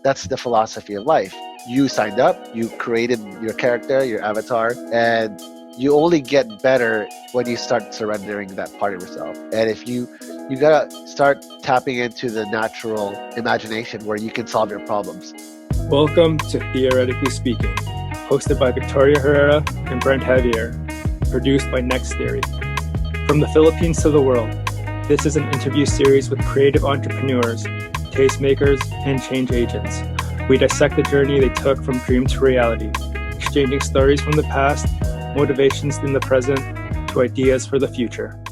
That's the philosophy of life. You signed up, you created your character, your avatar, and you only get better when you start surrendering that part of yourself. And if you gotta start tapping into the natural imagination where you can solve your problems. Welcome to Theoretically Speaking, hosted by Victoria Herrera and Brent Javier, produced by Next Theory. From the Philippines to the world, this is an interview series with creative entrepreneurs, tastemakers, and change agents. We dissect the journey they took from dream to reality, exchanging stories from the past, motivations in the present, to ideas for the future.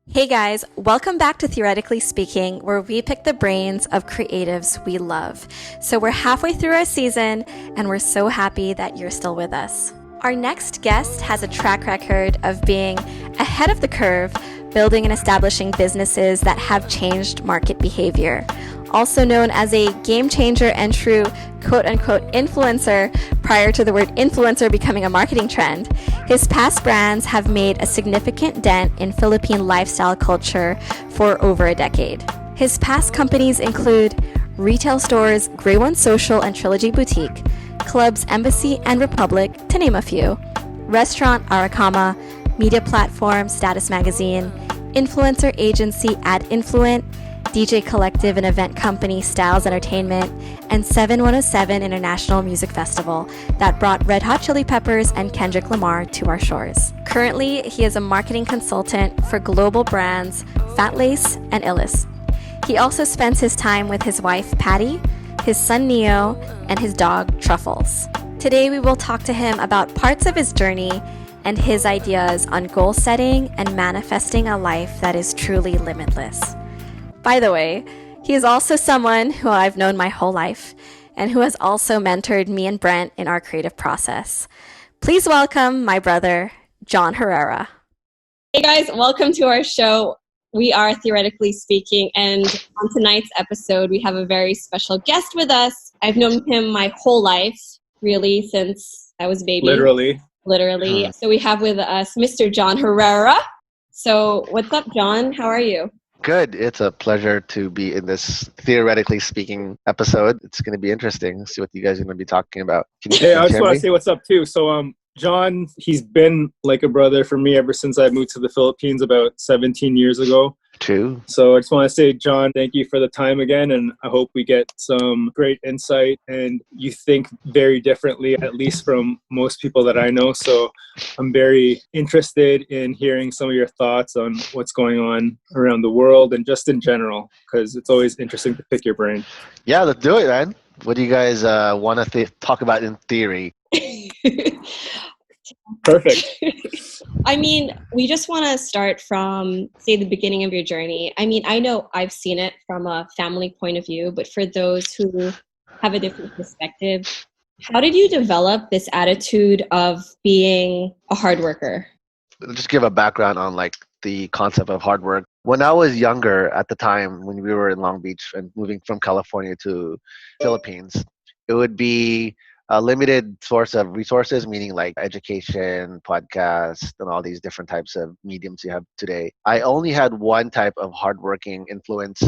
Hey guys, welcome back to Theoretically Speaking, where we pick the brains of creatives we love. So we're halfway through our season, and we're so happy that you're still with us. Our next guest has a track record of being ahead of the curve, building and establishing businesses that have changed market behavior. Also known as a game changer and true quote-unquote influencer prior to the word influencer becoming a marketing trend, his past brands have made a significant dent in Philippine lifestyle culture for over a decade. His past companies include retail stores Grey One Social and Trilogy Boutique, clubs Embassy and Republic, to name a few, restaurant Aracama, media platform Status Magazine, influencer agency Ad Influent, DJ Collective and event company Styles Entertainment, and 7107 International Music Festival that brought Red Hot Chili Peppers and Kendrick Lamar to our shores. Currently, he is a marketing consultant for global brands Fat Lace and Illis. He also spends his time with his wife Patty, his son Neo, and his dog Truffles. Today we will talk to him about parts of his journey and his ideas on goal setting and manifesting a life that is truly limitless. By the way, he is also someone who I've known my whole life and who has also mentored me and Brent in our creative process. Please welcome my brother, Jon Herrera. Hey guys, welcome to our show. We are Theoretically Speaking, and on tonight's episode, we have a very special guest with us. I've known him my whole life, really, since I was a baby. Literally. So we have with us Mr. Jon Herrera. So what's up, Jon? How are you? Good. It's a pleasure to be in this Theoretically Speaking episode. It's going to be interesting. See what you guys are going to be talking about. Hey, I just want to say what's up too. So, Jon, he's been like a brother for me ever since I moved to the Philippines about 17 years ago. True. So I just want to say, Jon, thank you for the time again, and I hope we get some great insight, and you think very differently, at least from most people that I know. So I'm very interested in hearing some of your thoughts on what's going on around the world and just in general, because it's always interesting to pick your brain. Yeah, let's do it, man. What do you guys want to talk about in theory? Perfect. I mean, we just want to start from, say, the beginning of your journey. I mean, I know I've seen it from a family point of view, but for those who have a different perspective, how did you develop this attitude of being a hard worker? Just give a background on like the concept of hard work. When I was younger at the time, when we were in Long Beach and moving from California to Philippines, it would be a limited source of resources, meaning like education, podcasts, and all these different types of mediums you have today. I only had one type of hardworking influence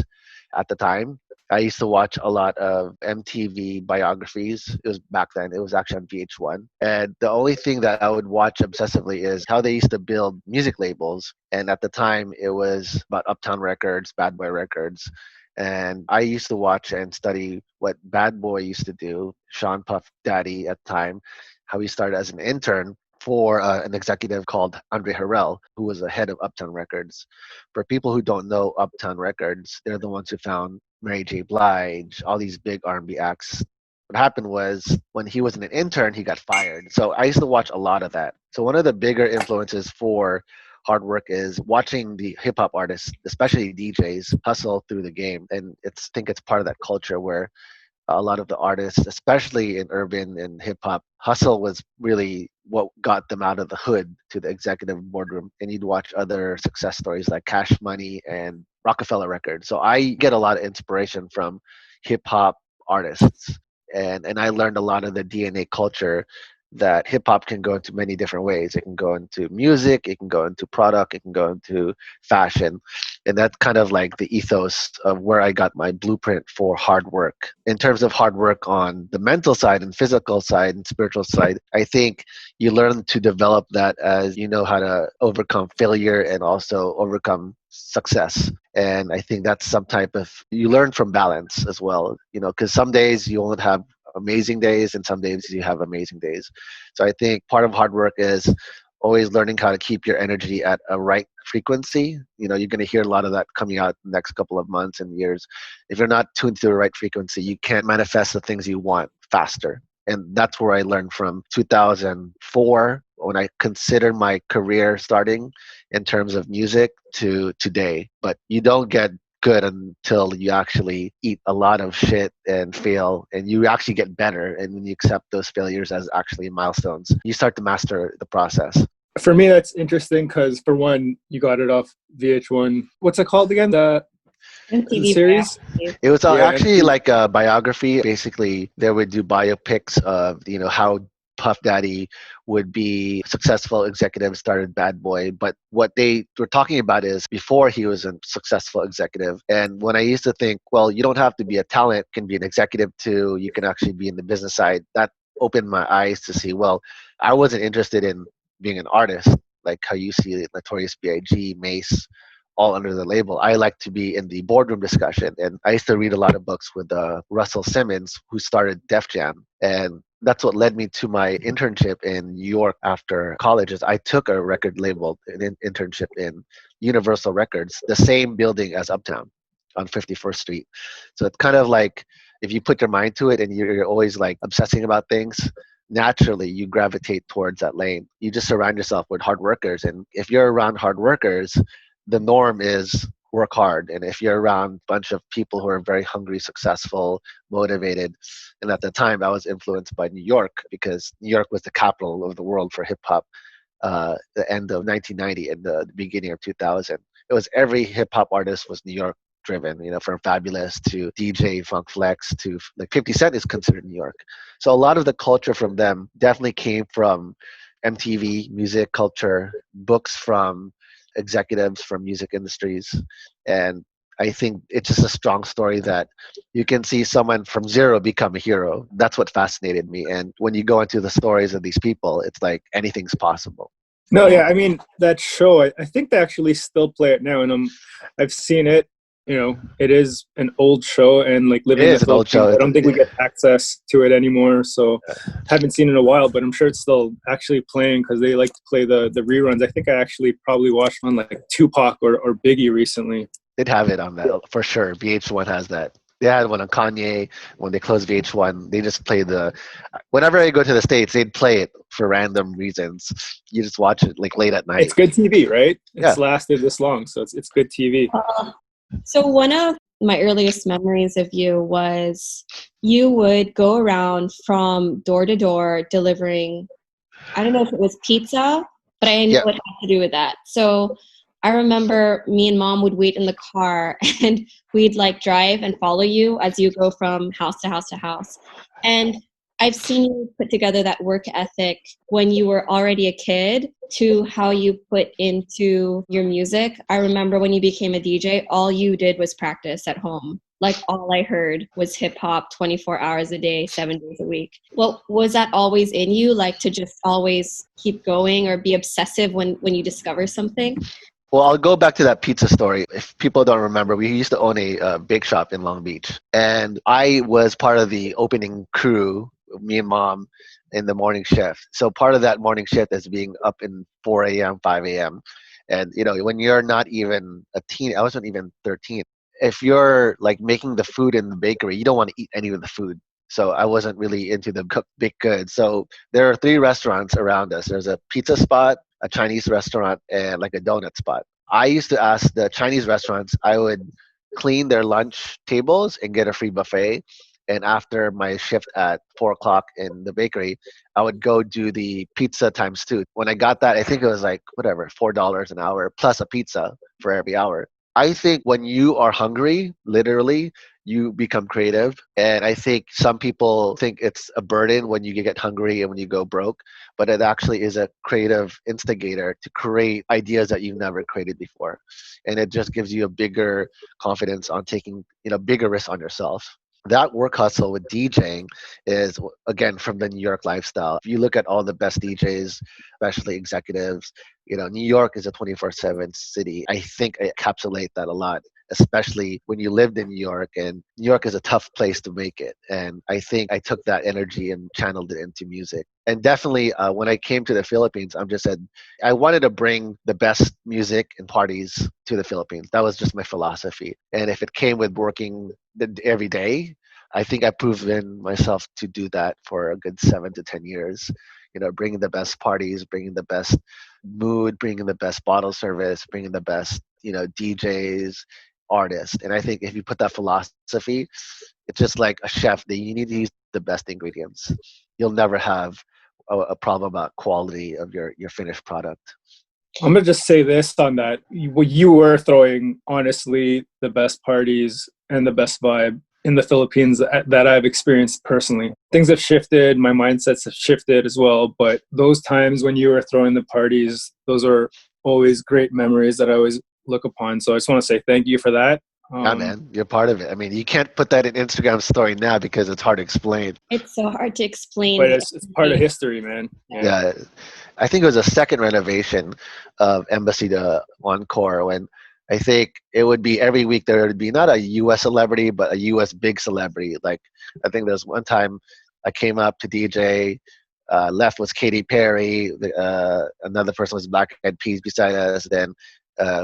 at the time. I used to watch a lot of MTV biographies. It was back then. It was actually on VH1. And the only thing that I would watch obsessively is how they used to build music labels. And at the time, it was about Uptown Records, Bad Boy Records. And I used to watch and study what Bad Boy used to do, Sean Puff Daddy at the time, how he started as an intern for an executive called Andre Harrell, who was the head of Uptown Records. For people who don't know Uptown Records, they're the ones who found Mary J. Blige, all these big R&B acts. What happened was when he was an intern, he got fired. So I used to watch a lot of that. So one of the bigger influences for hard work is watching the hip hop artists, especially DJs, hustle through the game. And I think it's part of that culture where a lot of the artists, especially in urban and hip hop, hustle was really what got them out of the hood to the executive boardroom. And you'd watch other success stories like Cash Money and Rockefeller Records. So I get a lot of inspiration from hip hop artists. And I learned a lot of the DNA culture that hip hop can go into many different ways. It can go into music, it can go into product, it can go into fashion. And that's kind of like the ethos of where I got my blueprint for hard work. In terms of hard work on the mental side and physical side and spiritual side, I think you learn to develop that as you know how to overcome failure and also overcome success. And I think that's some type of, you learn from balance as well, because some days you won't have amazing days and some days you have amazing days. So I think part of hard work is always learning how to keep your energy at a right frequency. You're going to hear a lot of that coming out in the next couple of months and years. If you're not tuned to the right frequency, you can't manifest the things you want faster. And that's where I learned from 2004 when I considered my career starting in terms of music to today. But you don't get good until you actually eat a lot of shit and fail, and you actually get better. And when you accept those failures as actually milestones, you start to master the process. For me, that's interesting because, for one, you got it off VH1. What's it called again? The series? It was actually like a biography. Basically, they would do biopics of, how Puff Daddy would be successful executive, started Bad Boy. But what they were talking about is before he was a successful executive. And when I used to think, well, you don't have to be a talent, can be an executive too. You can actually be in the business side. That opened my eyes to see, well, I wasn't interested in being an artist, like how you see Notorious B.I.G., Mace, all under the label. I like to be in the boardroom discussion. And I used to read a lot of books with Russell Simmons, who started Def Jam. And that's what led me to my internship in New York after college. Is I took a record label an internship in Universal Records, the same building as Uptown on 51st Street. So it's kind of like if you put your mind to it and you're always like obsessing about things, naturally you gravitate towards that lane. You just surround yourself with hard workers. And if you're around hard workers, the norm is work hard. And if you're around a bunch of people who are very hungry, successful, motivated, and at the time I was influenced by New York because New York was the capital of the world for hip hop, the end of 1990 and the beginning of 2000. It was every hip hop artist was New York driven, from Fabulous to DJ Funk Flex to like 50 Cent is considered New York. So a lot of the culture from them definitely came from MTV, music culture, books from executives from music industries. And I think it's just a strong story that you can see someone from zero become a hero. That's what fascinated me. And when you go into the stories of these people, it's like anything's possible. No, yeah, I mean, that show, I think they actually still play it now. And I've seen it. It is an old show, and like living in the Philippines, I don't think we get access to it anymore. So haven't seen it in a while, but I'm sure it's still actually playing because they like to play the reruns. I think I actually probably watched one like Tupac or Biggie recently. They'd have it on that for sure. VH1 has that. They had one on Kanye. When they closed VH1, they just play whenever I go to the States, they'd play it for random reasons. You just watch it like late at night. It's good TV, right? It's lasted this long, so it's good TV. So one of my earliest memories of you was you would go around from door to door delivering, I don't know if it was pizza, but I know it had to do with that. So I remember me and mom would wait in the car and we'd like drive and follow you as you go from house to house to house. And I've seen you put together that work ethic when you were already a kid to how you put into your music. I remember when you became a DJ, all you did was practice at home. Like all I heard was hip hop 24 hours a day, 7 days a week. Well, was that always in you, like to just always keep going or be obsessive when you discover something? Well, I'll go back to that pizza story. If people don't remember, we used to own a bake shop in Long Beach. And I was part of the opening crew, me and mom, in the morning shift. So part of that morning shift is being up in 4 a.m., 5 a.m. And, when you're not even a teen, I wasn't even 13. If you're like making the food in the bakery, you don't want to eat any of the food. So I wasn't really into the cooked baked goods. So there are 3 restaurants around us. There's a pizza spot, a Chinese restaurant, and like a donut spot. I used to ask the Chinese restaurants, I would clean their lunch tables and get a free buffet. And after my shift at 4 o'clock in the bakery, I would go do the pizza times 2. When I got that, I think it was like, whatever, $4 an hour plus a pizza for every hour. I think when you are hungry, literally, you become creative. And I think some people think it's a burden when you get hungry and when you go broke, but it actually is a creative instigator to create ideas that you've never created before. And it just gives you a bigger confidence on taking, bigger risks on yourself. That work hustle with DJing is, again, from the New York lifestyle. If you look at all the best DJs, especially executives, New York is a 24/7 city. I think I encapsulate that a lot, especially when you lived in New York, and New York is a tough place to make it. And I think I took that energy and channeled it into music. And definitely when I came to the Philippines, I'm just said, I wanted to bring the best music and parties to the Philippines. That was just my philosophy. And if it came with working every day, I think I've proven myself to do that for a good 7 to 10 years. Bringing the best parties, bringing the best mood, bringing the best bottle service, bringing the best, DJs, artists. And I think if you put that philosophy, it's just like a chef that you need to use the best ingredients. You'll never have a problem about quality of your finished product. I'm going to just say this on that. You were throwing, honestly, the best parties and the best vibe in the Philippines that I've experienced personally. Things have shifted. My mindsets have shifted as well. But those times when you were throwing the parties, those are always great memories that I always look upon. So I just want to say thank you for that. Yeah, man, you're part of it. I mean, you can't put that in Instagram story now because it's hard to explain. It's so hard to explain. But it's part of history, man. Yeah. I think it was a second renovation of Embassy to Encore, when I think it would be every week there would be not a U.S. celebrity, but a U.S. big celebrity. Like, I think there's one time I came up to DJ, left was Katy Perry, another person was Black Eyed Peas beside us, then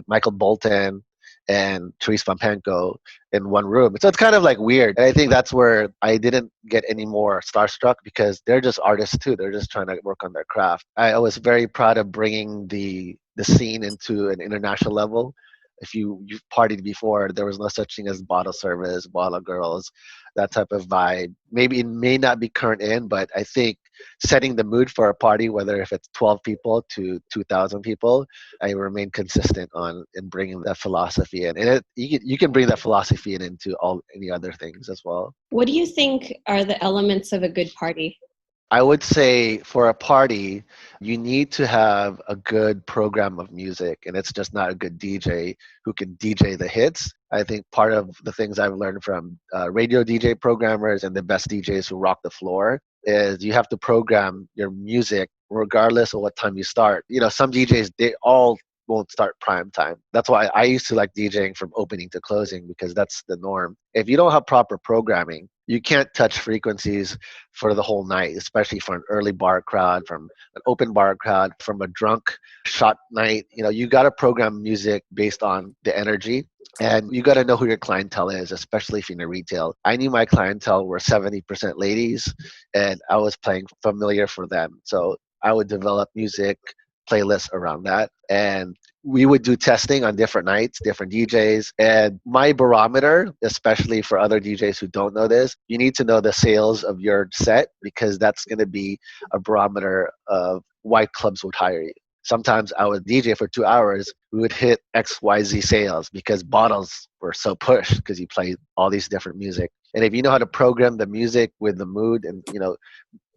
Michael Bolton and Therese Pampenko in one room. So it's kind of like weird. And I think that's where I didn't get any more starstruck, because they're just artists too. They're just trying to work on their craft. I was very proud of bringing the scene into an international level. If you've partied before, there was no such thing as bottle service, bottle girls, that type of vibe. Maybe it may not be current in, but I think setting the mood for a party, whether if it's 12 people to 2,000 people, I remain consistent in bringing that philosophy in. And you can bring that philosophy into any other things as well. What do you think are the elements of a good party? I would say for a party, you need to have a good program of music, and it's just not a good DJ who can DJ the hits. I think part of the things I've learned from radio DJ programmers and the best DJs who rock the floor is you have to program your music regardless of what time you start. Some DJs, they all won't start prime time. That's why I used to like DJing from opening to closing, because that's the norm. If you don't have proper programming, you can't touch frequencies for the whole night, especially for an early bar crowd, from an open bar crowd, from a drunk shot night. You got to program music based on the energy, and you got to know who your clientele is, especially if you're in retail. I knew my clientele were 70% ladies, and I was playing familiar for them. So I would develop music playlists around that. And we would do testing on different nights, different DJs. And my barometer, especially for other DJs who don't know this, you need to know the sales of your set, because that's going to be a barometer of why clubs would hire you. Sometimes I would DJ for 2 hours, we would hit XYZ sales because bottles were so pushed because you play all these different music. And if you know how to program the music with the mood and,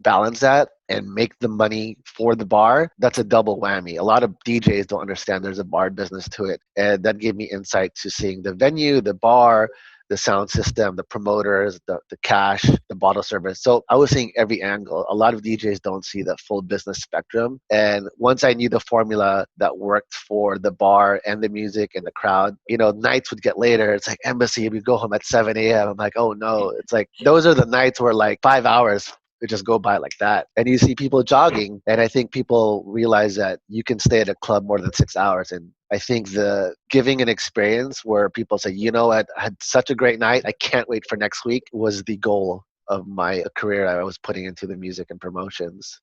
balance that and make the money for the bar, that's a double whammy. A lot of DJs don't understand there's a bar business to it. And that gave me insight to seeing the venue, the bar, the sound system, the promoters, the cash, the bottle service. So I was seeing every angle. A lot of DJs don't see the full business spectrum. And once I knew the formula that worked for the bar and the music and the crowd, nights would get later. It's like Embassy, we go home at 7 a.m. I'm like, oh no. It's like, those are the nights where like 5 hours would just go by like that. And you see people jogging. And I think people realize that you can stay at a club more than 6 hours. And I think the giving an experience where people say, I had such a great night, I can't wait for next week, was the goal of my career I was putting into the music and promotions.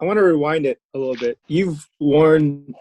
I want to rewind it a little bit. You've worn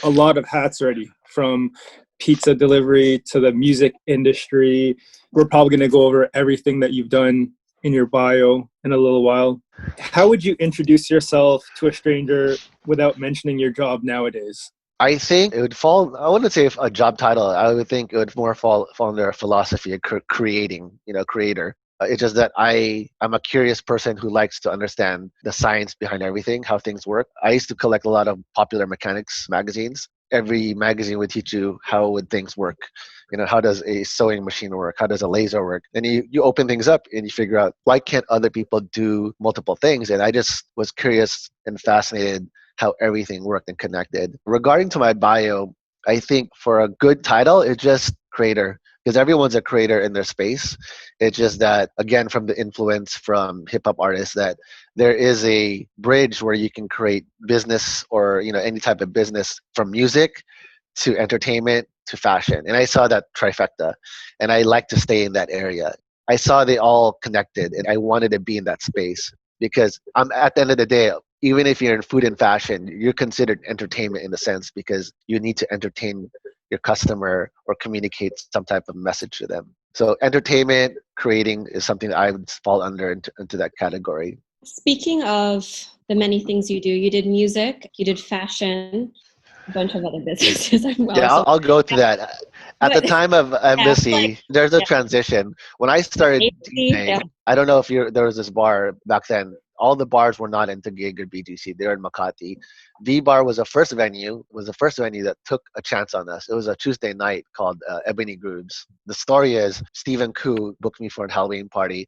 a lot of hats already, from pizza delivery to the music industry. We're probably going to go over everything that you've done in your bio in a little while. How would you introduce yourself to a stranger without mentioning your job nowadays? I think it would fall. I wouldn't say a job title. I would think it would more fall under a philosophy of creating. Creator. It's just that I'm a curious person who likes to understand the science behind everything, how things work. I used to collect a lot of popular mechanics magazines. Every magazine would teach you how would things work. How does a sewing machine work? How does a laser work? And you open things up and you figure out why can't other people do multiple things? And I just was curious and fascinated how everything worked and connected. Regarding to my bio, I think for a good title, it's just creator, because everyone's a creator in their space. It's just that, again, from the influence from hip hop artists, that there is a bridge where you can create business or any type of business, from music to entertainment to fashion. And I saw that trifecta, and I like to stay in that area. I saw they all connected, and I wanted to be in that space because at the end of the day, even if you're in food and fashion, you're considered entertainment in a sense, because you need to entertain your customer or communicate some type of message to them. So entertainment, creating is something that I would fall under into that category. Speaking of the many things you do, you did music, you did fashion, a bunch of other businesses as well. Yeah, I'll go to that. At the time of embassy, there's a yeah. transition. When I started DJing, Yeah. I don't know if there was this bar back then. All the bars were not into gig or BGC. They were in Makati. V Bar was the first venue. That took a chance on us. It was a Tuesday night called Ebony Grooves. The story is Stephen Koo booked me for a Halloween party,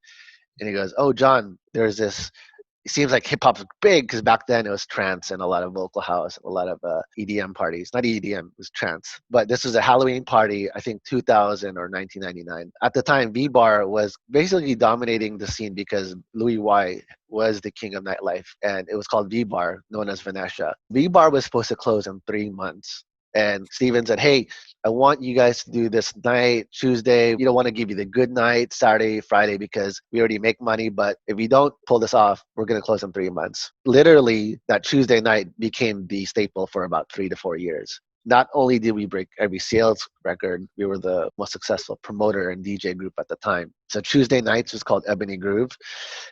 and he goes, "Oh, John, there's this. It seems like hip hop's big, because back then it was trance and a lot of vocal house, and a lot of EDM parties. Not EDM, it was trance. But this was a Halloween party, I think 2000 or 1999. At the time, V Bar was basically dominating the scene because Louis Y was the king of nightlife, and it was called V Bar, known as Venetia. V Bar was supposed to close in 3 months. And Steven said, "Hey, I want you guys to do this night, Tuesday. We don't want to give you the good night, Saturday, Friday, because we already make money. But if you don't pull this off, we're going to close in 3 months." Literally, that Tuesday night became the staple for about 3 to 4 years. Not only did we break every sales record, we were the most successful promoter and DJ group at the time. So Tuesday nights was called Ebony Groove.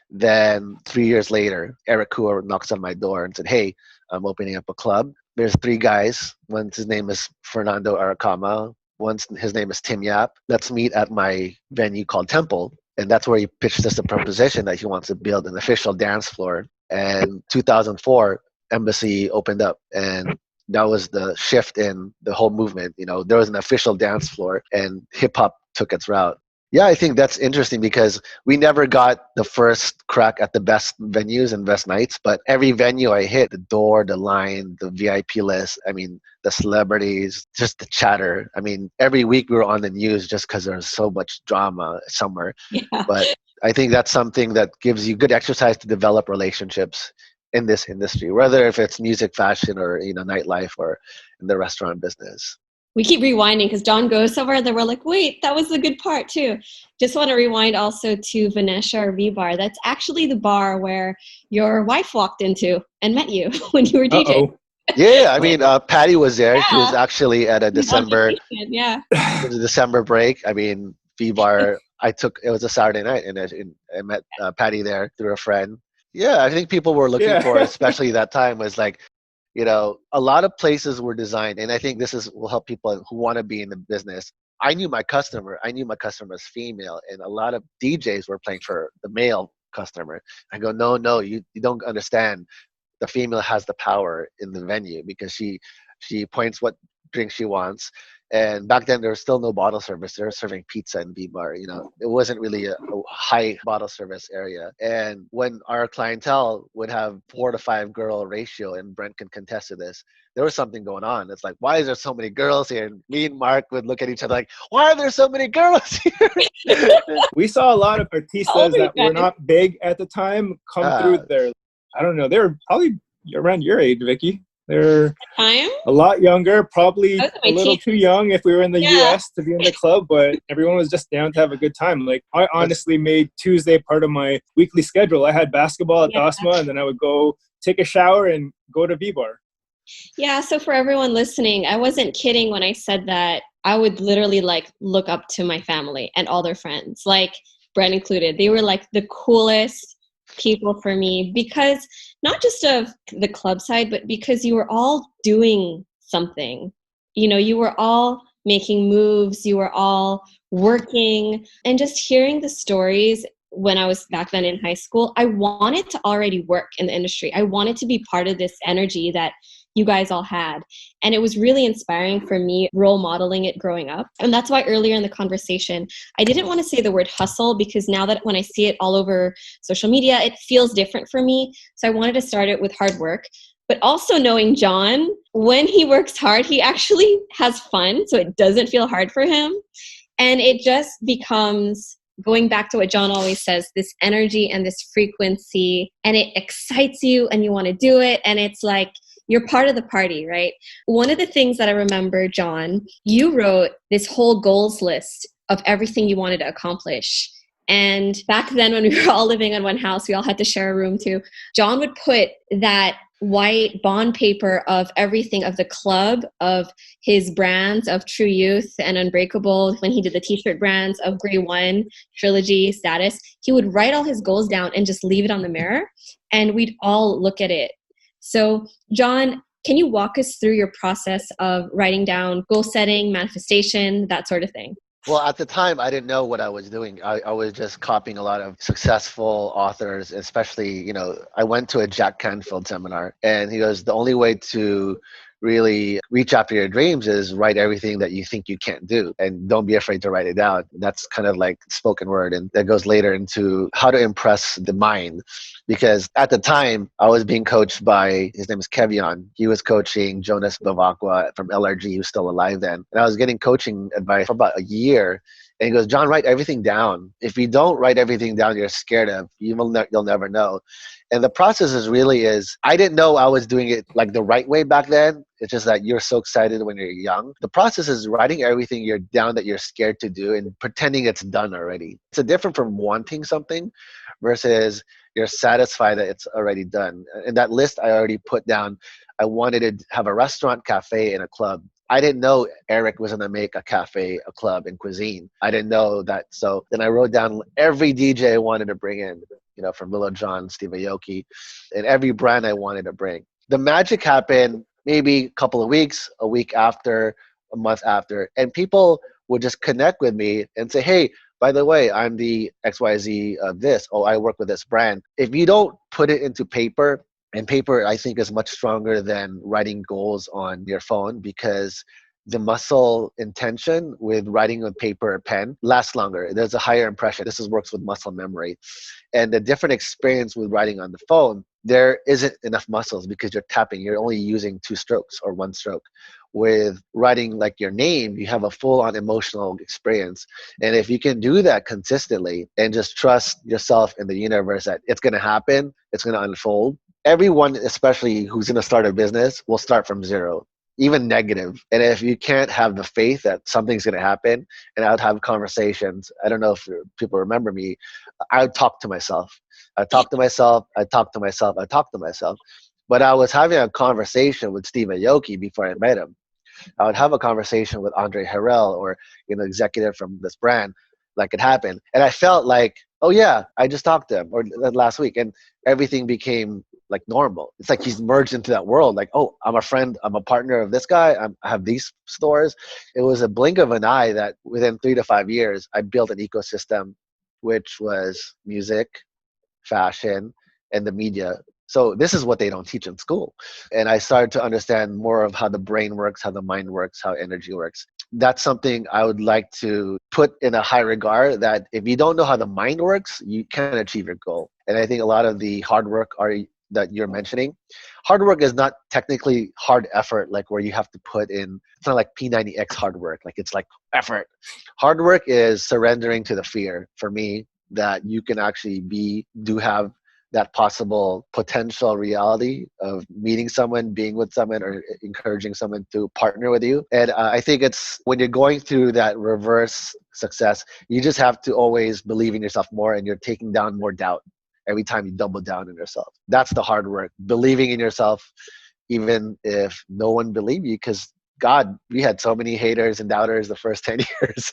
Then 3 years later, Eric Kua knocks on my door and said, "Hey, I'm opening up a club. There's 3 guys. One's his name is Fernando Aracama. One's his name is Tim Yap. Let's meet at my venue called Temple." And that's where he pitched us the proposition that he wants to build an official dance floor. And 2004, Embassy opened up, and that was the shift in the whole movement. There was an official dance floor, and hip hop took its route. Yeah, I think that's interesting because we never got the first crack at the best venues and best nights, but every venue I hit, the door, the line, the VIP list, the celebrities, just the chatter. Every week we were on the news just because there was so much drama somewhere. Yeah. But I think that's something that gives you good exercise to develop relationships in this industry, whether if it's music, fashion, or nightlife, or in the restaurant business. We keep rewinding because John goes somewhere and then we're like, wait, that was the good part too. Just want to rewind also to Venetia or V Bar. That's actually the bar where your wife walked into and met you when you were DJing. Uh-oh. Yeah, Patty was there. Yeah. She was actually at a December. Yeah. It was a December break. V Bar. It was a Saturday night, and I met Patty there through a friend. Yeah, I think people were looking for, especially that time, was like, a lot of places were designed, and I think will help people who want to be in the business. I knew my customer's female, and a lot of DJs were playing for the male customer. I go, no, you don't understand. The female has the power in the venue because she points what drink she wants. And back then there was still no bottle service. They were serving pizza in V-Bar. It wasn't really a high bottle service area. And when our clientele would have 4 to 5 girl ratio, and Brent can contest to this, there was something going on. It's like, why is there so many girls here? And me and Mark would look at each other like, why are there so many girls here? We saw a lot of artistas that were not big at the time come through there. I don't know. They were probably around your age, Vicky. They're a lot younger, probably a little too young if we were in the US to be in the club, but everyone was just down to have a good time. Like, I honestly made Tuesday part of my weekly schedule. I had basketball at Dasma, and then I would go take a shower and go to V-Bar. Yeah, so for everyone listening, I wasn't kidding when I said that I would literally look up to my family and all their friends, like Brent included. They were like the coolest people for me, because not just of the club side, but because you were all doing something. You know, you were all making moves, you were all working, and just hearing the stories when I was back then in high school, I wanted to already work in the industry. I wanted to be part of this energy that you guys all had. And it was really inspiring for me, role modeling it growing up. And that's why earlier in the conversation, I didn't want to say the word hustle, because now that when I see it all over social media, it feels different for me. So I wanted to start it with hard work. But also knowing Jon, when he works hard, he actually has fun. So it doesn't feel hard for him. And it just becomes, going back to what Jon always says, this energy and this frequency, and it excites you and you want to do it. And it's like, you're part of the party, right? One of the things that I remember, Jon, you wrote this whole goals list of everything you wanted to accomplish. And back then when we were all living in one house, we all had to share a room too. Jon would put that white bond paper of everything, of the club, of his brands, of True Youth and Unbreakable, when he did the t-shirt brands of Grey One, Trilogy, Status. He would write all his goals down and just leave it on the mirror, and we'd all look at it. So Jon, can you walk us through your process of writing down goal setting, manifestation, that sort of thing? Well, at the time, I didn't know what I was doing. I was just copying a lot of successful authors, especially, I went to a Jack Canfield seminar, and he goes, the only way to really reach after your dreams is write everything that you think you can't do, and don't be afraid to write it down. That's kind of like spoken word, and that goes later into how to impress the mind. Because at the time, I was being coached by, his name is Kevion. He was coaching Jonas Bavacqua from LRG, who's still alive then. And I was getting coaching advice for about a year. And he goes, Jon, write everything down. If you don't write everything down you're scared of, you'll never know. And the process is I didn't know I was doing it like the right way back then. It's just that you're so excited when you're young. The process is writing everything you're down that you're scared to do and pretending it's done already. It's a different from wanting something versus you're satisfied that it's already done. In that list, I already put down, I wanted to have a restaurant, cafe, and a club. I didn't know Eric was going to make a cafe, a club, and cuisine. I didn't know that. So then I wrote down every DJ I wanted to bring in, from Lil Jon, Steve Aoki, and every brand I wanted to bring. The magic happened maybe a couple of weeks, a week after, a month after, and people would just connect with me and say, hey, by the way, I'm the XYZ of this. Oh, I work with this brand. If you don't put it into paper, and paper, I think, is much stronger than writing goals on your phone, because the muscle intention with writing on paper or pen lasts longer. There's a higher impression. This works with muscle memory. And the different experience with writing on the phone, there isn't enough muscles because you're tapping. You're only using 2 strokes or 1 stroke. With writing like your name, you have a full-on emotional experience. And if you can do that consistently and just trust yourself in the universe that it's going to happen, it's going to unfold. Everyone, especially who's going to start a business, will start from zero, even negative. And if you can't have the faith that something's going to happen, and I would have conversations, I don't know if people remember me, I would talk to myself. I talk to myself. But I was having a conversation with Steve Aoki before I met him. I would have a conversation with Andre Harrell or executive from this brand, like it happened. And I felt like, oh yeah, I just talked to him or last week, and everything became like normal. It's like he's merged into that world. Like, oh, I'm a friend, I'm a partner of this guy, I have these stores. It was a blink of an eye that within 3 to 5 years, I built an ecosystem, which was music, fashion, and the media. So this is what they don't teach in school. And I started to understand more of how the brain works, how the mind works, how energy works. That's something I would like to put in a high regard, that if you don't know how the mind works, you can't achieve your goal. And I think a lot of the hard work that you're mentioning, hard work is not technically hard effort, like where you have to put in, it's not like P90X hard work, like it's like effort. Hard work is surrendering to the fear, for me, that you can actually have that possible potential reality of meeting someone, being with someone, or encouraging someone to partner with you. And I think it's when you're going through that reverse success, you just have to always believe in yourself more, and you're taking down more doubt every time you double down on yourself. That's the hard work, believing in yourself, even if no one believed you, because God, we had so many haters and doubters the first 10 years,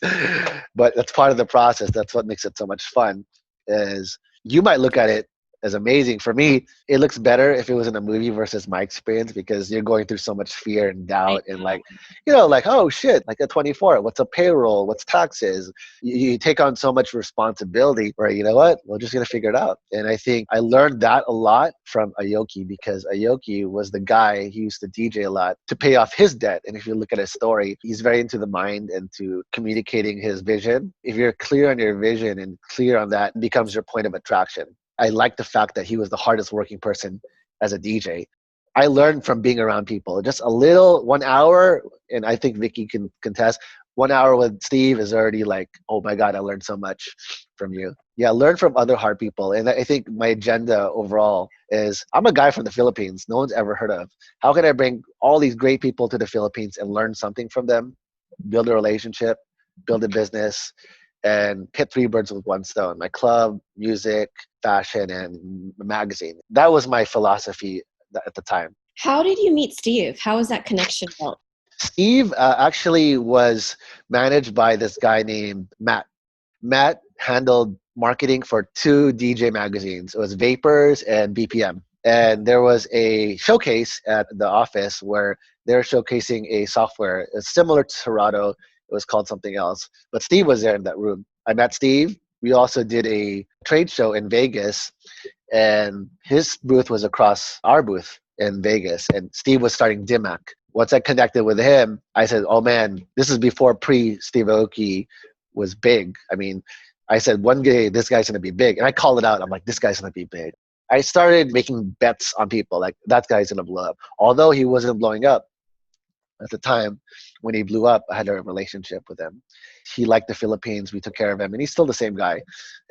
but that's part of the process. That's what makes it so much fun, is you might look at it is amazing. For me, it looks better if it was in a movie versus my experience, because you're going through so much fear and doubt and like, like, oh shit, like at 24, what's a payroll? What's taxes? You take on so much responsibility where, you know what, we're just going to figure it out. And I think I learned that a lot from Aoki, because Aoki was the guy, he used to DJ a lot to pay off his debt. And if you look at his story, he's very into the mind and to communicating his vision. If you're clear on your vision and clear on that, it becomes your point of attraction. I like the fact that he was the hardest working person as a DJ. I learned from being around people. Just a little 1 hour, and I think Vicky can contest. 1 hour with Steve is already like, oh my God, I learned so much from you. Yeah, learn from other hard people. And I think my agenda overall is, I'm a guy from the Philippines no one's ever heard of. How can I bring all these great people to the Philippines and learn something from them, build a relationship, build a business, and hit 3 birds with 1 stone? My club, music, fashion, and magazine. That was my philosophy at the time. How did you meet Steve? How was that connection built? Steve actually was managed by this guy named Matt. Matt handled marketing for 2 DJ magazines. It was Vapors and BPM. And there was a showcase at the office where they were showcasing a software. It's similar to Serato. It was called something else. But Steve was there in that room. I met Steve. We also did a trade show in Vegas, and his booth was across our booth in Vegas. And Steve was starting DIMAC. Once I connected with him, I said, oh man, this is before pre-Steve Aoki was big. I mean, I said, one day this guy's going to be big. And I called it out. I'm like, this guy's going to be big. I started making bets on people, like, that guy's going to blow up. Although he wasn't blowing up at the time, when he blew up, I had a relationship with him. He liked the Philippines. We took care of him. And he's still the same guy.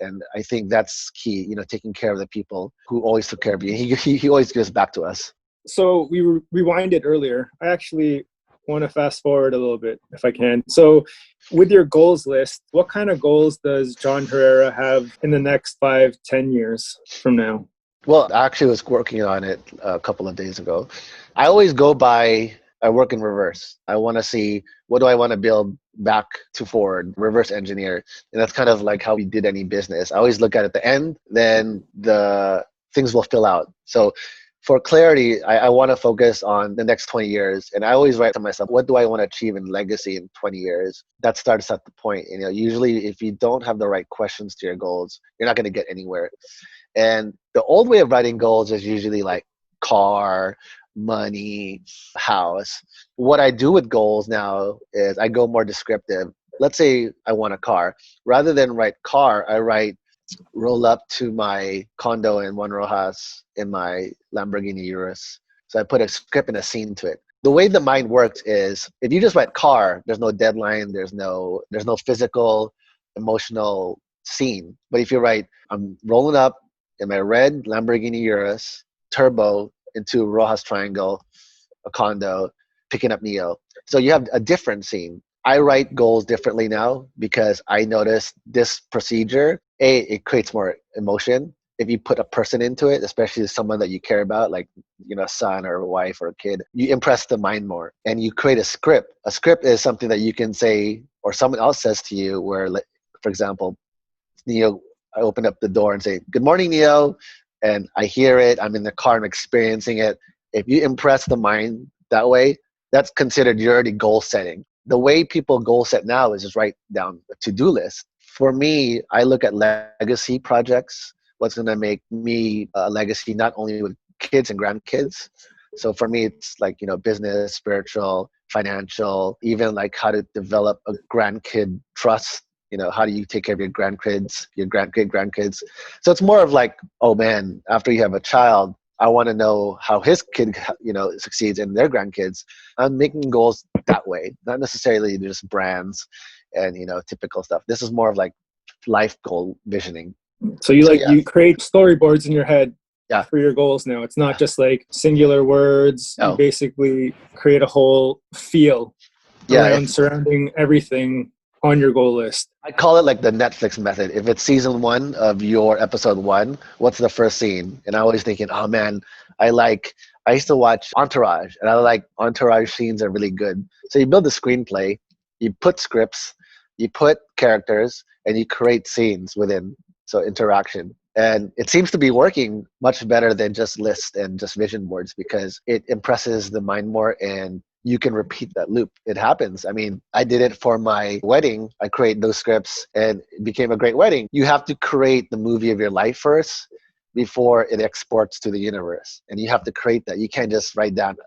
And I think that's key, taking care of the people who always took care of you. He always gives back to us. So we rewinded earlier. I actually want to fast forward a little bit if I can. So with your goals list, what kind of goals does Jon Herrera have in the next 5-10 years from now? Well, I actually was working on it a couple of days ago. I always go by, I work in reverse. I want to see, what do I want to build back to forward, reverse engineer. And that's kind of like how we did any business. I always look at the end, then the things will fill out. So for clarity, I want to focus on the next 20 years. And I always write to myself, what do I want to achieve in legacy in 20 years? That starts at the point. Usually if you don't have the right questions to your goals, you're not going to get anywhere. And the old way of writing goals is usually like car, money, house. What I do with goals now is I go more descriptive. Let's say I want a car. Rather than write car, I write roll up to my condo in Juan Rojas in my Lamborghini Urus. So I put a script and a scene to it. The way the mind works is, if you just write car, there's no deadline, there's no physical, emotional scene. But if you write, I'm rolling up in my red Lamborghini Urus, turbo into Rojas Triangle, a condo, picking up Neo. So you have a different scene. I write goals differently now because I noticed this procedure, it creates more emotion. If you put a person into it, especially someone that you care about, like, a son or a wife or a kid, you impress the mind more and you create a script. A script is something that you can say, or someone else says to you, where, for example, Neo, I open up the door and say, good morning, Neo. And I hear it, I'm in the car, I'm experiencing it. If you impress the mind that way, that's considered you're already goal setting. The way people goal set now is just write down a to-do list. For me, I look at legacy projects, what's going to make me a legacy, not only with kids and grandkids. So for me, it's like, business, spiritual, financial, even like how to develop a grandkid trust. How do you take care of your grandkids, your grandkids? So it's more of like, oh man, after you have a child, I want to know how his kid, succeeds in their grandkids. I'm making goals that way, not necessarily just brands and, typical stuff. This is more of like life goal visioning. So you create storyboards in your head yeah. for your goals now. It's not just like singular words. No. You basically create a whole feel around surrounding everything on your goal list. I call it like the Netflix method. If it's season 1 of your episode 1, what's the first scene? And I always thinking, oh man, I used to watch Entourage, and I like Entourage scenes are really good. So you build a screenplay, you put scripts, you put characters, and you create scenes within. So interaction. And it seems to be working much better than just lists and just vision boards because it impresses the mind more and you can repeat that loop. It happens. I mean, I did it for my wedding. I created those scripts and it became a great wedding. You have to create the movie of your life first before it exports to the universe. And you have to create that. You can't just write down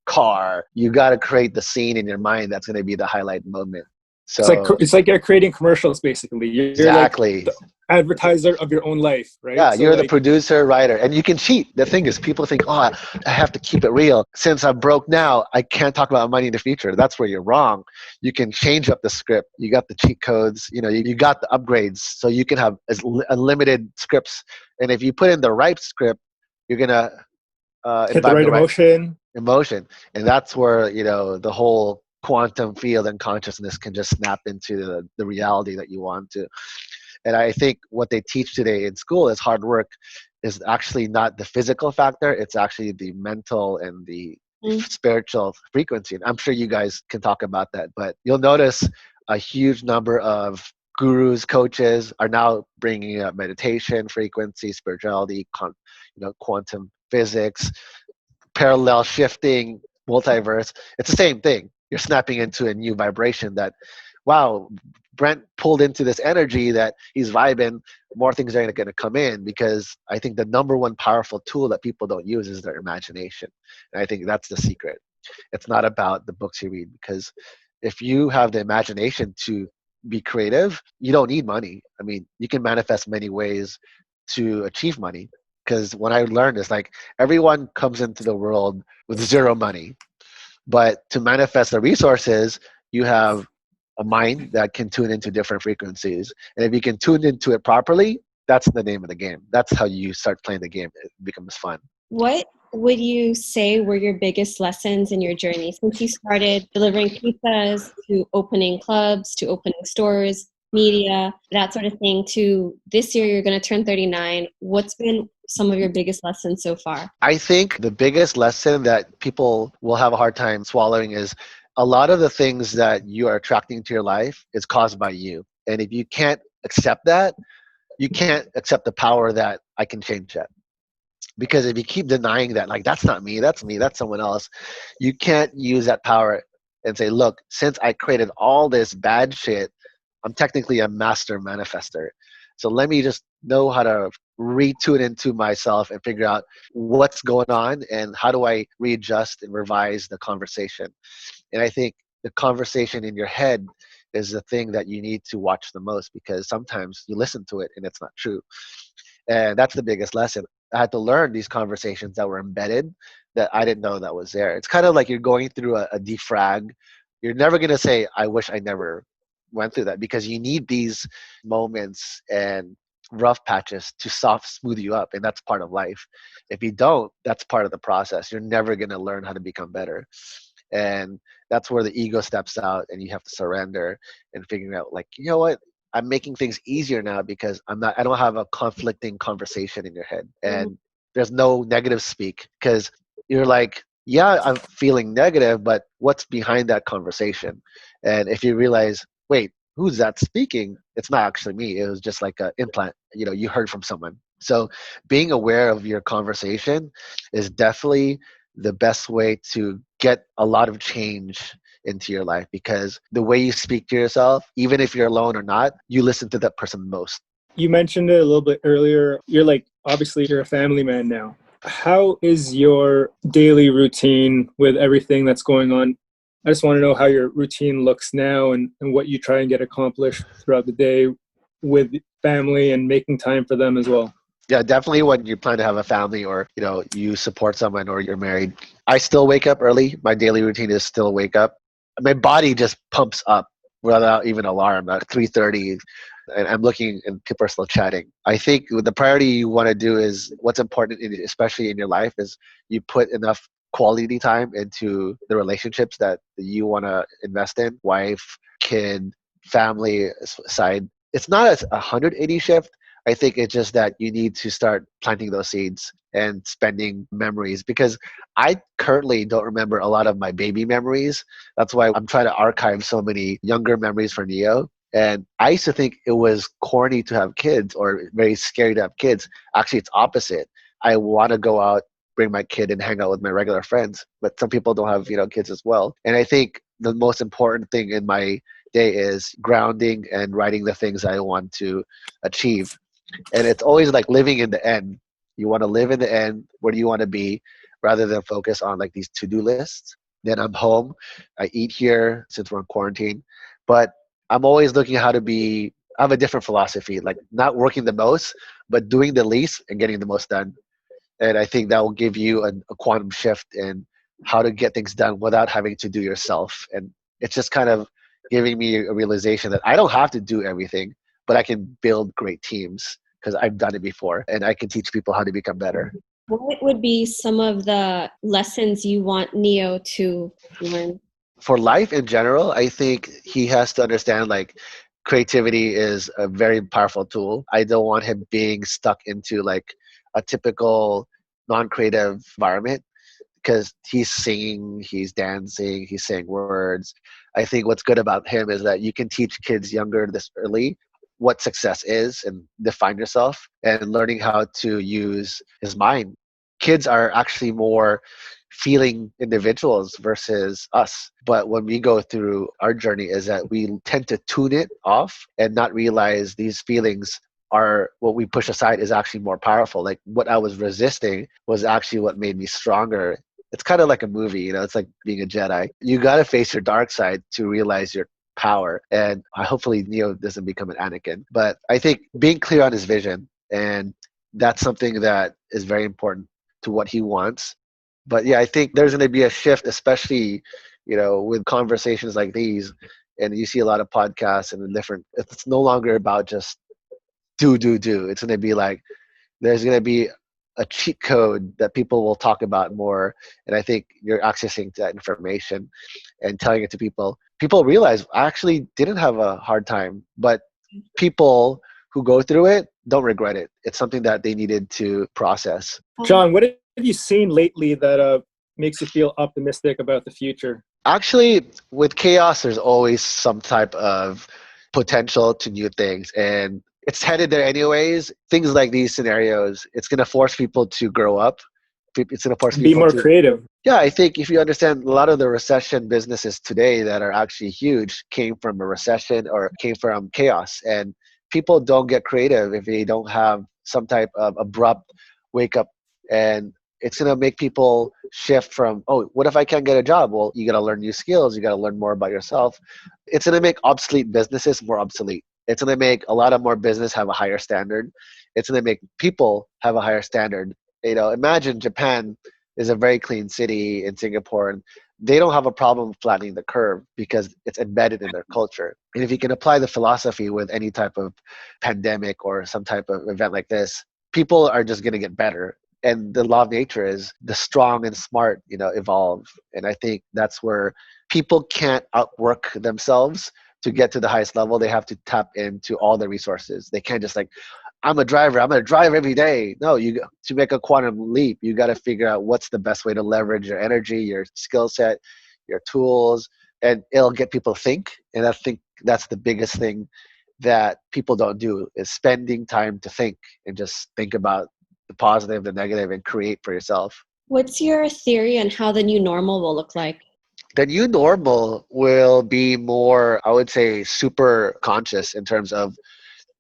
car. You got to create the scene in your mind that's going to be the highlight moment. So it's like you're creating commercials basically. You're exactly. like the advertiser of your own life, right? Yeah, so you're the producer, writer, and you can cheat. The thing is, people think, oh, I have to keep it real. Since I'm broke now, I can't talk about money in the future. That's where you're wrong. You can change up the script. You got the cheat codes. You got the upgrades, so you can have unlimited scripts. And if you put in the right script, you're gonna hit the right emotion, and that's where the whole quantum field and consciousness can just snap into the reality that you want to. And I think what they teach today in school is hard work is actually not the physical factor. It's actually the mental and the spiritual frequency. And I'm sure you guys can talk about that, but you'll notice a huge number of gurus, coaches are now bringing up meditation, frequency, spirituality, quantum physics, parallel shifting, multiverse. It's the same thing. You're snapping into a new vibration that, wow, Brent pulled into this energy that he's vibing. More things are going to come in because I think the number one powerful tool that people don't use is their imagination. And I think that's the secret. It's not about the books you read, because if you have the imagination to be creative, you don't need money. I mean, you can manifest many ways to achieve money. Because when I learned this, like everyone comes into the world with zero money. But to manifest the resources, you have a mind that can tune into different frequencies. And if you can tune into it properly, that's the name of the game. That's how you start playing the game. It becomes fun. What would you say were your biggest lessons in your journey since you started delivering pizzas to opening clubs, to opening stores, media, that sort of thing, to this year you're going to turn 39? What's been some of your biggest lessons so far? I think the biggest lesson that people will have a hard time swallowing is a lot of the things that you are attracting to your life is caused by you. And if you can't accept that, you can't accept the power that I can change that. Because if you keep denying that, like, that's not me, that's someone else, you can't use that power and say, look, since I created all this bad shit, I'm technically a master manifester. So let me just know how to retune into myself and figure out what's going on and how do I readjust and revise the conversation. And I think the conversation in your head is the thing that you need to watch the most, because sometimes you listen to it and it's not true. And that's the biggest lesson. I had to learn these conversations that were embedded that I didn't know that was there. It's kind of like you're going through a defrag. You're never going to say, I wish I never went through that, because you need these moments and rough patches to smooth you up. And that's part of life. If you don't, that's part of the process. You're never going to learn how to become better. And that's where the ego steps out and you have to surrender and figuring out, like, you know what? I'm making things easier now because I don't have a conflicting conversation in your head. And there's no negative speak, because you're like, yeah, I'm feeling negative, but what's behind that conversation? And if you realize, wait, who's that speaking? It's not actually me. It was just like an implant, you heard from someone. So being aware of your conversation is definitely the best way to get a lot of change into your life, because the way you speak to yourself, even if you're alone or not, you listen to that person most. You mentioned it a little bit earlier. Obviously you're a family man now. How is your daily routine with everything that's going on? I just want to know how your routine looks now and what you try and get accomplished throughout the day with family and making time for them as well. Yeah, definitely when you plan to have a family or, you support someone or you're married. I still wake up early. My daily routine is still wake up. My body just pumps up without even alarm at 3:30, and I'm looking and people are still chatting. I think the priority you want to do is what's important, especially in your life, is you put enough quality time into the relationships that you want to invest in, wife, kid, family side. It's not a 180 shift. I think it's just that you need to start planting those seeds and spending memories, because I currently don't remember a lot of my baby memories. That's why I'm trying to archive so many younger memories for Neo. And I used to think it was corny to have kids or very scary to have kids. Actually, it's opposite. I want to go out, bring my kid and hang out with my regular friends. But some people don't have, kids as well. And I think the most important thing in my day is grounding and writing the things I want to achieve. And it's always like living in the end. You want to live in the end. Where do you want to be, rather than focus on like these to-do lists? Then I'm home. I eat here since we're in quarantine. But I'm always looking at how to be. I have a different philosophy, like not working the most, but doing the least and getting the most done. And I think that will give you a quantum shift in how to get things done without having to do yourself. And it's just kind of giving me a realization that I don't have to do everything, but I can build great teams because I've done it before, and I can teach people how to become better. What would be some of the lessons you want Neo to learn? For life in general, I think he has to understand like creativity is a very powerful tool. I don't want him being stuck into like a typical non-creative environment, because he's singing, he's dancing, he's saying words. I think what's good about him is that you can teach kids younger this early what success is and define yourself, and learning how to use his mind. Kids are actually more feeling individuals versus us. But when we go through our journey is that we tend to tune it off and not realize these feelings are what we push aside is actually more powerful. Like what I was resisting was actually what made me stronger. It's kind of like a movie, it's like being a Jedi. You got to face your dark side to realize your power. And hopefully Neo doesn't become an Anakin. But I think being clear on his vision, and that's something that is very important to what he wants. But yeah, I think there's going to be a shift, especially, with conversations like these. And you see a lot of podcasts and it's no longer about just do. It's going to be like, there's going to be a cheat code that people will talk about more. And I think you're accessing that information and telling it to people. People realize I actually didn't have a hard time, but people who go through it don't regret it. It's something that they needed to process. Jon, what have you seen lately that makes you feel optimistic about the future? Actually, with chaos, there's always some type of potential to new things. And it's headed there anyways. Things like these scenarios, it's going to force people to grow up. It's going to force people be more to, creative. Yeah, I think if you understand, a lot of the recession businesses today that are actually huge came from a recession or came from chaos. And people don't get creative if they don't have some type of abrupt wake up. And it's going to make people shift from, oh, what if I can't get a job? Well, you got to learn new skills. You got to learn more about yourself. It's going to make obsolete businesses more obsolete. It's going to make a lot of more business have a higher standard. It's going to make people have a higher standard. Imagine Japan is a very clean city in Singapore, and they don't have a problem flattening the curve because it's embedded in their culture. And if you can apply the philosophy with any type of pandemic or some type of event like this, people are just going to get better. And the law of nature is the strong and smart, evolve. And I think that's where people can't outwork themselves to get to the highest level. They have to tap into all the resources. They can't just like, I'm a driver, I'm going to drive every day. No, to make a quantum leap, you got to figure out what's the best way to leverage your energy, your skill set, your tools, and it'll get people to think. And I think that's the biggest thing that people don't do is spending time to think and just think about the positive, the negative, and create for yourself. What's your theory on how the new normal will look like? The new normal will be more, I would say, super conscious in terms of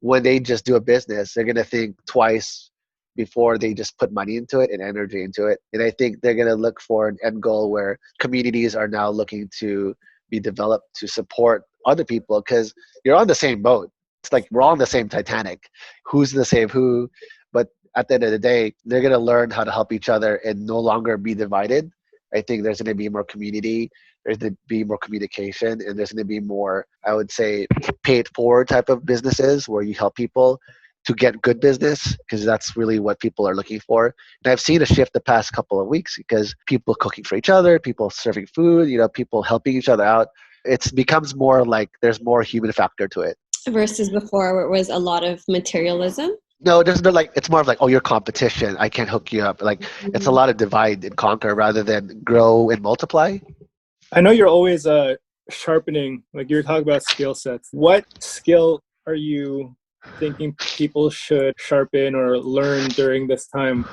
when they just do a business, they're going to think twice before they just put money into it and energy into it. And I think they're going to look for an end goal where communities are now looking to be developed to support other people, because you're on the same boat. It's like we're all on the same Titanic. Who's going to save who? But at the end of the day, they're going to learn how to help each other and no longer be divided. I think there's going to be more community, there's going to be more communication, and there's going to be more, I would say, paid for type of businesses where you help people to get good business, because that's really what people are looking for. And I've seen a shift the past couple of weeks because people cooking for each other, people serving food, people helping each other out. It becomes more like there's more human factor to it. Versus before where it was a lot of materialism? No, there's no it's more of like, oh, you're competition, I can't hook you up. Like it's a lot of divide and conquer rather than grow and multiply. I know you're always sharpening, like you're talking about skill sets, what skill are you thinking people should sharpen or learn during this time?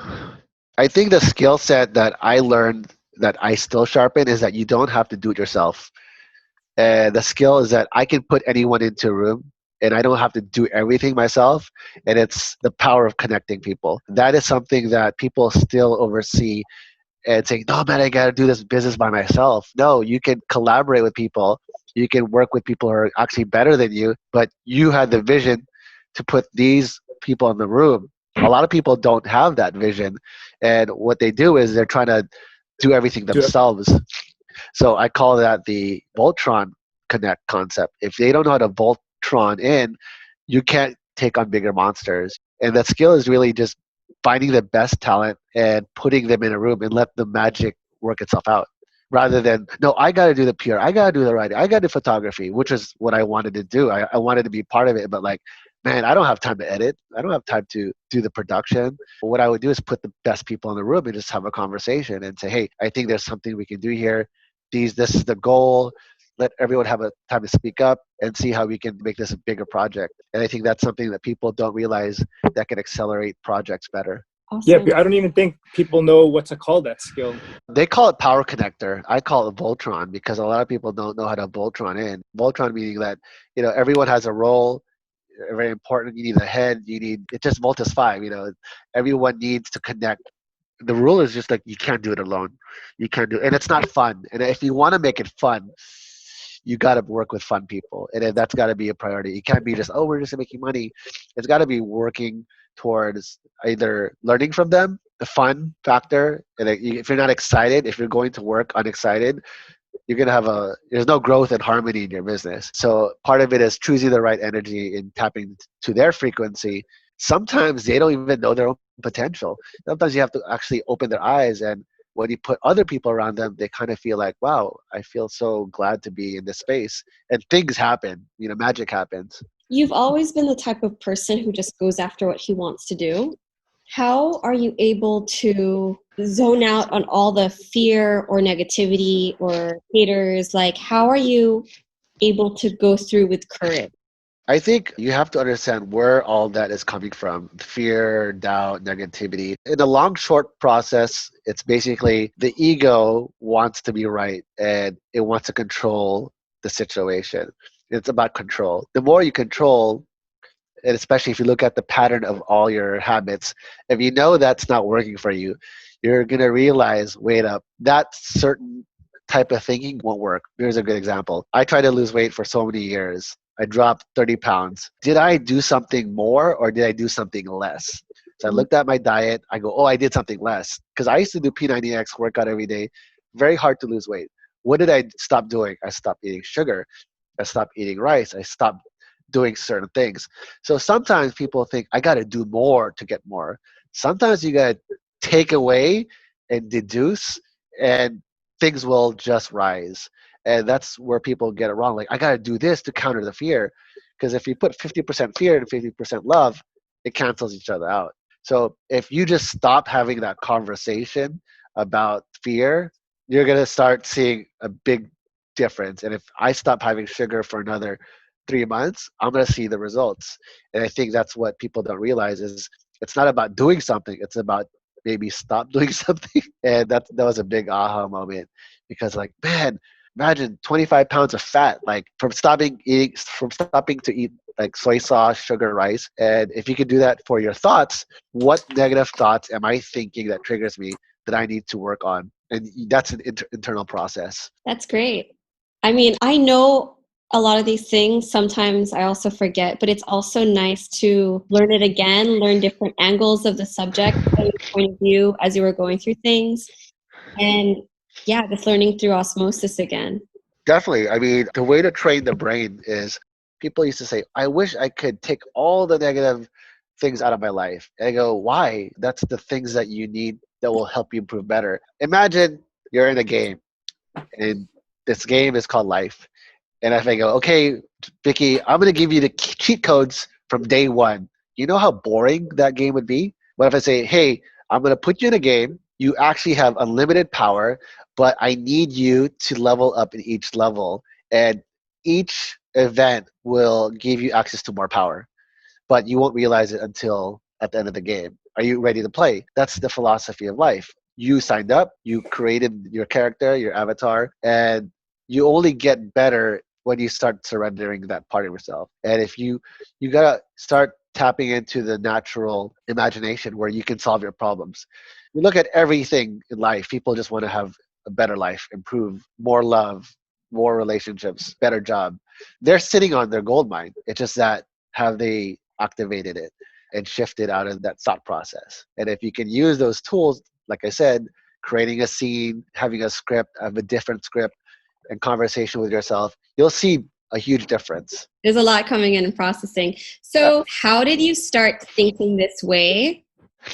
I think the skill set that I learned that I still sharpen is that you don't have to do it yourself. And the skill is that I can put anyone into a room and I don't have to do everything myself. And it's the power of connecting people. That is something that people still oversee and saying, no, man, I got to do this business by myself. No, you can collaborate with people. You can work with people who are actually better than you, but you had the vision to put these people in the room. A lot of people don't have that vision. And what they do is they're trying to do everything themselves. So I call that the Voltron Connect concept. If they don't know how to Voltron in, you can't take on bigger monsters. And that skill is really just finding the best talent and putting them in a room and let the magic work itself out. Rather than, no, I got to do the PR, I got to do the writing, I got to do photography, which is what I wanted to do. I wanted to be part of it, but like, man, I don't have time to edit. I don't have time to do the production. What I would do is put the best people in the room and just have a conversation and say, hey, I think there's something we can do here. This is the goal. Let everyone have a time to speak up and see how we can make this a bigger project. And I think that's something that people don't realize that can accelerate projects better. Awesome. Yeah, I don't even think people know what to call that skill. They call it power connector. I call it Voltron because a lot of people don't know how to Voltron in. Voltron meaning that, everyone has a role, very important. You need a head. It's just Voltus 5, everyone needs to connect. The rule is just like, you can't do it alone. You can't do it. And it's not fun. And if you want to make it fun, you got to work with fun people. And that's got to be a priority. It can't be just, oh, we're just making money. It's got to be working towards either learning from them, the fun factor. And if you're not excited, if you're going to work unexcited, you're going to have there's no growth and harmony in your business. So part of it is choosing the right energy and tapping to their frequency. Sometimes they don't even know their own potential. Sometimes you have to actually open their eyes, and when you put other people around them, they kind of feel like, wow, I feel so glad to be in this space. And things happen, magic happens. You've always been the type of person who just goes after what he wants to do. How are you able to zone out on all the fear or negativity or haters? Like, how are you able to go through with courage? I think you have to understand where all that is coming from. Fear, doubt, negativity. In the long, short process, it's basically the ego wants to be right and it wants to control the situation. It's about control. The more you control, and especially if you look at the pattern of all your habits, if you know that's not working for you, you're going to realize, wait up, that certain type of thinking won't work. Here's a good example. I tried to lose weight for so many years. I dropped 30 pounds. Did I do something more or did I do something less? So I looked at my diet. I go, oh, I did something less. Because I used to do P90X workout every day. Very hard to lose weight. What did I stop doing? I stopped eating sugar. I stopped eating rice. I stopped doing certain things. So sometimes people think, I got to do more to get more. Sometimes you got to take away and deduce, and things will just rise. And that's where people get it wrong. Like, I got to do this to counter the fear. Because if you put 50% fear and 50% love, it cancels each other out. So if you just stop having that conversation about fear, you're going to start seeing a big difference. And if I stop having sugar for another 3 months, I'm going to see the results. And I think that's what people don't realize is it's not about doing something. It's about maybe stop doing something. And that was a big aha moment because like, man, imagine 25 pounds of fat, like from stopping to eat like soy sauce, sugar, rice. And if you can do that for your thoughts, what negative thoughts am I thinking that triggers me that I need to work on? And that's an internal process. That's great. I mean, I know a lot of these things. Sometimes I also forget, but it's also nice to learn it again, learn different angles of the subject, point of view as you were going through things. And yeah, just learning through osmosis again. Definitely. I mean, the way to train the brain is people used to say, I wish I could take all the negative things out of my life. And I go, why? That's the things that you need that will help you improve better. Imagine you're in a game and this game is called life. And if I go, okay, Vicky, I'm going to give you the cheat codes from day one. You know how boring that game would be? What if I say, hey, I'm going to put you in a game. You actually have unlimited power, but I need you to level up in each level. And each event will give you access to more power, but you won't realize it until at the end of the game. Are you ready to play? That's the philosophy of life. You signed up, you created your character, your avatar, and you only get better when you start surrendering that part of yourself. And if you gotta start tapping into the natural imagination where you can solve your problems. You look at everything in life, people just want to have a better life, improve, more love, more relationships, better job. They're sitting on their gold mine. It's just that have they activated it and shifted out of that thought process. And if you can use those tools, like I said, creating a scene, having a script, have a different script, and conversation with yourself, you'll see a huge difference. There's a lot coming in and processing. So how did you start thinking this way?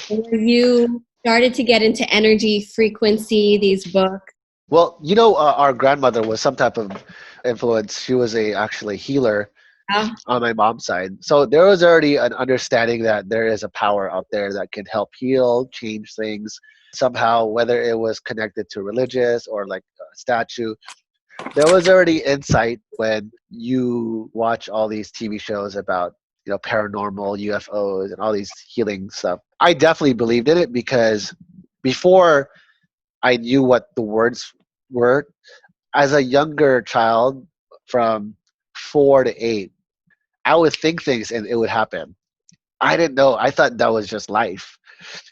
Where you started to get into energy, frequency, these books? Well, our grandmother was some type of influence. She was actually healer on my mom's side. So there was already an understanding that there is a power out there that can help heal, change things somehow, whether it was connected to religious or like a statue. There was already insight when you watch all these TV shows about paranormal UFOs and all these healing stuff. I definitely believed in it because before I knew what the words were, as a younger child from 4 to 8, I would think things and it would happen. I didn't know. I thought that was just life.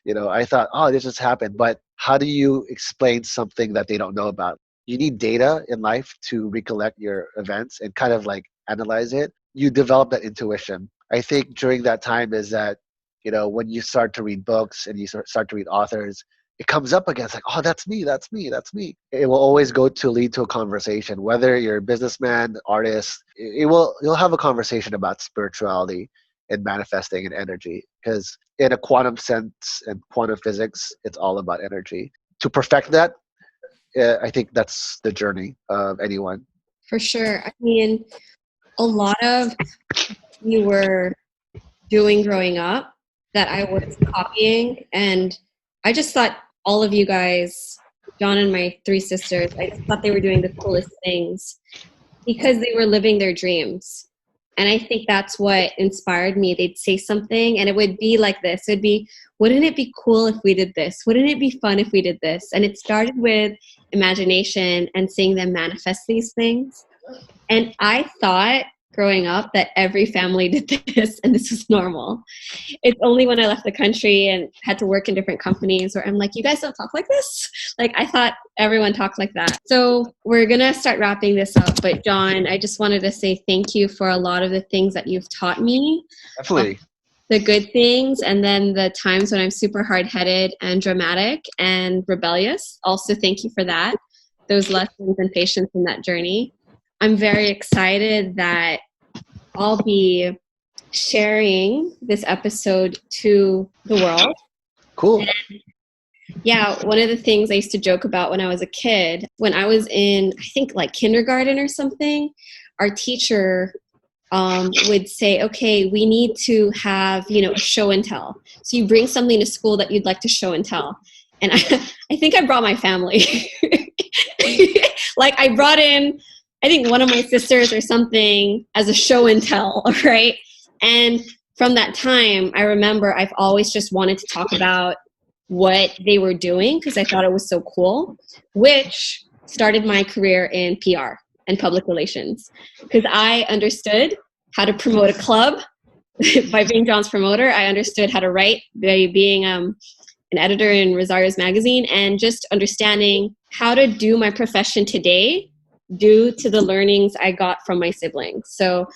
I thought, oh, this just happened. But how do you explain something that they don't know about? You need data in life to recollect your events and kind of like analyze it. You develop that intuition. I think during that time is that, when you start to read books and you start to read authors, it comes up again. It's like, oh, that's me, that's me, that's me. It will always go to lead to a conversation, whether you're a businessman, artist, you'll have a conversation about spirituality and manifesting and energy. Because in a quantum sense and quantum physics, it's all about energy. To perfect that, I think that's the journey of anyone. For sure. I mean, a lot of you were doing growing up that I was copying, and I just thought all of you guys, John and my 3 sisters, I just thought they were doing the coolest things because they were living their dreams. And I think that's what inspired me. They'd say something and it would be like this. It'd be, wouldn't it be cool if we did this? Wouldn't it be fun if we did this? And it started with imagination and seeing them manifest these things. And I thought growing up that every family did this and this was normal. It's only when I left the country and had to work in different companies where I'm like, you guys don't talk like this? Like, I thought everyone talked like that. So we're going to start wrapping this up. But Jon, I just wanted to say thank you for a lot of the things that you've taught me. Definitely. The good things, and then the times when I'm super hard-headed and dramatic and rebellious. Also, thank you for that. Those lessons and patience in that journey. I'm very excited that I'll be sharing this episode to the world. Cool. And yeah, one of the things I used to joke about when I was a kid, when I was in, I think like kindergarten or something, our teacher would say, okay, we need to have, a show and tell. So you bring something to school that you'd like to show and tell. And I think I brought my family. Like I brought in, I think one of my sisters or something as a show and tell, right? And from that time, I remember I've always just wanted to talk about what they were doing because I thought it was so cool, which started my career in PR and public relations because I understood how to promote a club by being Jon's promoter. I understood how to write by being an editor in Rosario's magazine and just understanding how to do my profession today due to the learnings I got from my siblings. So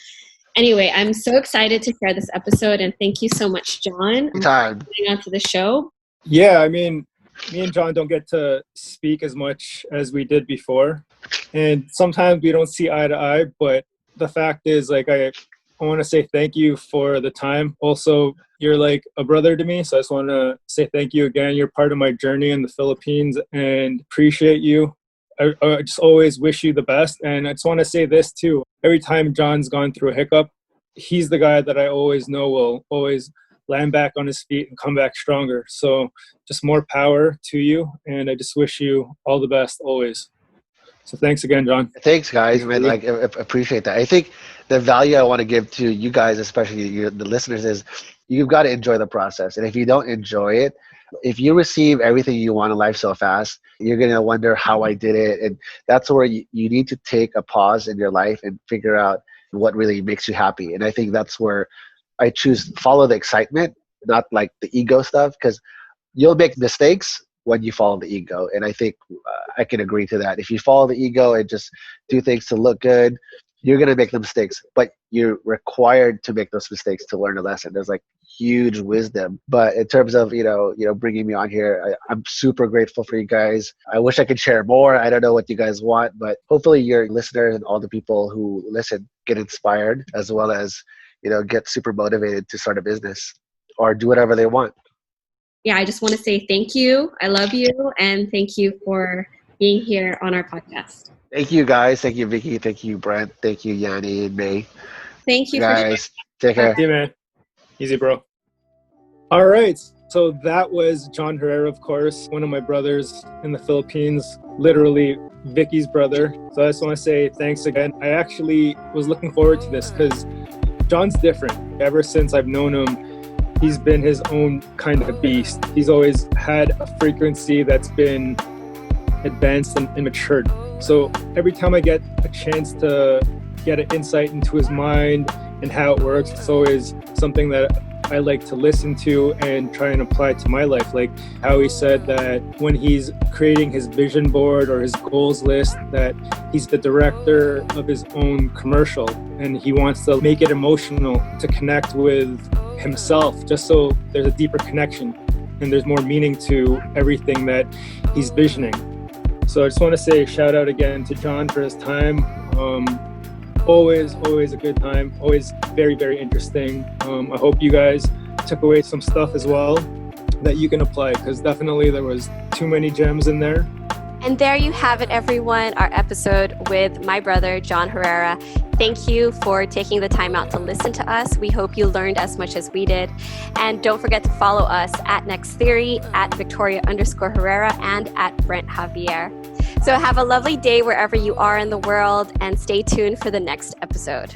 anyway, I'm so excited to share this episode and thank you so much, Jon, for coming on to the show. Yeah, I mean, me and Jon don't get to speak as much as we did before. And sometimes we don't see eye to eye, but the fact is, like, I want to say thank you for the time. Also, you're like a brother to me, so I just want to say thank you again. You're part of my journey in the Philippines and appreciate you. I just always wish you the best. And I just want to say this too. Every time Jon's gone through a hiccup, he's the guy that I always know will always land back on his feet and come back stronger. So just more power to you. And I just wish you all the best always. So thanks again, John. Thanks, guys. Man, like, I appreciate that. I think the value I want to give to you guys, especially the listeners, is you've got to enjoy the process. And if you don't enjoy it, if you receive everything you want in life so fast, you're going to wonder how I did it. And that's where you need to take a pause in your life and figure out what really makes you happy. And I think that's where I choose follow the excitement, not like the ego stuff, because you'll make mistakes when you follow the ego. And I think I can agree to that. If you follow the ego and just do things to look good, you're going to make the mistakes, but you're required to make those mistakes to learn a lesson. There's like huge wisdom. But in terms of, bringing me on here, I'm super grateful for you guys. I wish I could share more. I don't know what you guys want, but hopefully your listeners and all the people who listen get inspired, as well as, get super motivated to start a business or do whatever they want. Yeah, I just want to say thank you. I love you. And thank you for being here on our podcast. Thank you, guys. Thank you, Vicky. Thank you, Brent. Thank you, Yanni and May. Thank you, guys. Take care. See you, man. Easy, bro. All right. So that was Jon Herrera, of course, one of my brothers in the Philippines, literally Vicky's brother. So I just want to say thanks again. I actually was looking forward to this because John's different. Ever since I've known him, he's been his own kind of beast. He's always had a frequency that's been advanced and matured. So every time I get a chance to get an insight into his mind and how it works, it's always something that I like to listen to and try and apply to my life. Like how he said that when he's creating his vision board or his goals list, that he's the director of his own commercial and he wants to make it emotional to connect with himself, just so there's a deeper connection and there's more meaning to everything that he's visioning. So I just want to say shout out again to John for his time. Always a good time. Always very, very interesting. I hope you guys took away some stuff as well that you can apply, because definitely there was too many gems in there. And there you have it, everyone, our episode with my brother, Jon Herrera. Thank you for taking the time out to listen to us. We hope you learned as much as we did. And don't forget to follow us at Next Theory, at Victoria_Herrera, and at Brent Javier. So have a lovely day wherever you are in the world, and stay tuned for the next episode.